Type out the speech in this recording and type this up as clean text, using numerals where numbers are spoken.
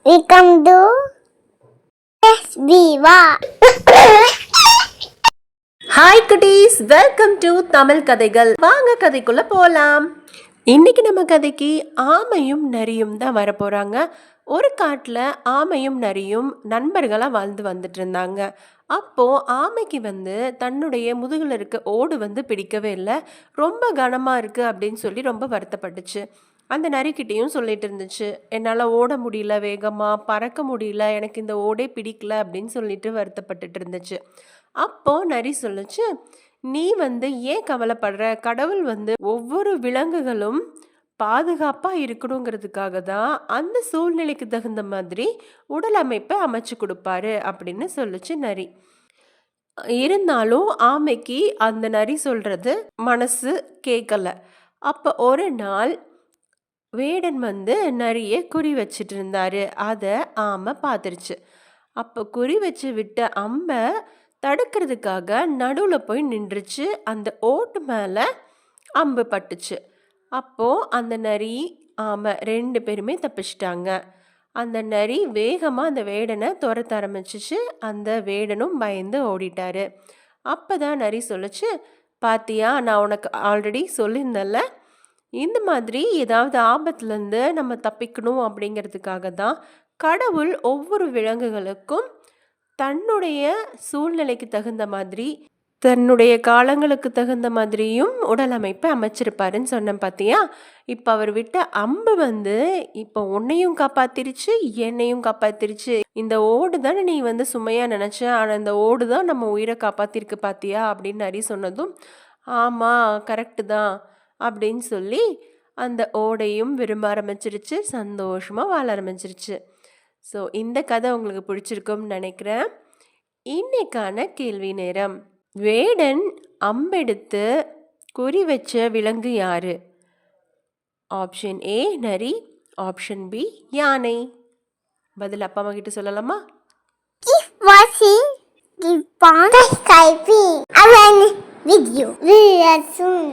Welcome to Viva. Hi குட்டீஸ், welcome to Tamil கதைகள். வாங்க கதைக்குள்ள போகலாம். இன்னைக்கு நம்ம கதைக்கு ஆமையும் நரியும் தான் வரப்போகிறாங்க. ஒரு காட்டில் ஆமையும் நரியும் நண்பர்களாக வாழ்ந்து வந்துட்டு இருந்தாங்க. அப்போது ஆமைக்கு தன்னுடைய முதுகில் இருக்க ஓடு பிடிக்கவே இல்லை. ரொம்ப கனமாக இருக்குது அப்படின்னு சொல்லி ரொம்ப வருத்தப்பட்டுச்சு. அந்த நரிக்கிட்டேயும் சொல்லிட்டு இருந்துச்சு, என்னால் ஓட முடியல, வேகமாக பறக்க முடியல, எனக்கு இந்த ஓடே பிடிக்கல அப்படின்னு சொல்லிட்டு வருத்தப்பட்டுட்டு இருந்துச்சு. அப்போ நரி சொல்லுச்சு, நீ ஏன் கவலைப்படுற? கடவுள் ஒவ்வொரு விலங்குகளும் பாதுகாப்பாக இருக்கணுங்கிறதுக்காக தான் அந்த சூழ்நிலைக்கு தகுந்த மாதிரி உடல் அமைப்பை அமைச்சு கொடுப்பாரு அப்படின்னு சொல்லுச்சு நரி. இருந்தாலும் ஆமைக்கு அந்த நரி சொல்றது மனசு கேட்கல. அப்போ ஒரு நாள் வேடன் நரிய குறி வச்சிட்டு இருந்தாரு. அதை ஆமை பார்த்துருச்சு. அப்போ குறி வச்சு விட்ட அம்பை தடுக்கிறதுக்காக நடுவில் போய் நின்றுச்சு. அந்த ஓட்டு மேலே அம்பு பட்டுச்சு. அப்போது அந்த நரி ஆமை 2 பேருமே தப்பிச்சிட்டாங்க. அந்த நரி வேகமாக அந்த வேடனை துரத்த ஆரம்பிச்சிச்சு. அந்த வேடனும் பயந்து ஓடிட்டாரு. அப்போ தான் நரி சொல்லுச்சு, பாத்தியா, நான் உனக்கு ஆல்ரெடி சொல்லியிருந்தேன்ல, இந்த மாதிரி ஏதாவது ஆபத்துலேருந்து நம்ம தப்பிக்கணும் அப்படிங்கிறதுக்காக தான் கடவுள் ஒவ்வொரு விலங்குகளுக்கும் தன்னுடைய சூழ்நிலைக்கு தகுந்த மாதிரி, தன்னுடைய காலங்களுக்கு தகுந்த மாதிரியும் உடல் அமைப்பை அமைச்சிருப்பாருன்னு சொன்னேன் பார்த்தியா. இப்போ அவர் விட்ட அம்பு இப்போ உன்னையும் காப்பாத்திருச்சு, என்னையும் காப்பாத்திருச்சு. இந்த ஓடு தானே நீ சுமையாக நினச்ச, ஆனால் இந்த ஓடு தான் நம்ம உயிரை காப்பாற்றிருக்கு பார்த்தியா அப்படின்னு நரி சொன்னதும், ஆமாம் கரெக்டு தான் அப்படின்னு சொல்லி அந்த ஓடையும் விரும்ப ஆரம்பிச்சிருச்சு, சந்தோஷமாக வாழ ஆரம்பிச்சிருச்சு. ஸோ இந்த கதை உங்களுக்கு பிடிச்சிருக்கும்னு நினைக்கிறேன். இன்னைக்கான கேள்வி நேரம். வேடன் அம்பெடுத்து குறி வச்ச விலங்கு யாரு? ஆப்ஷன் ஏ நரி, ஆப்ஷன் பி யானை. பதில் அப்பா அம்மா கிட்ட சொல்லலாமா? Keep watching, keep on subscribing. I will video. See you soon.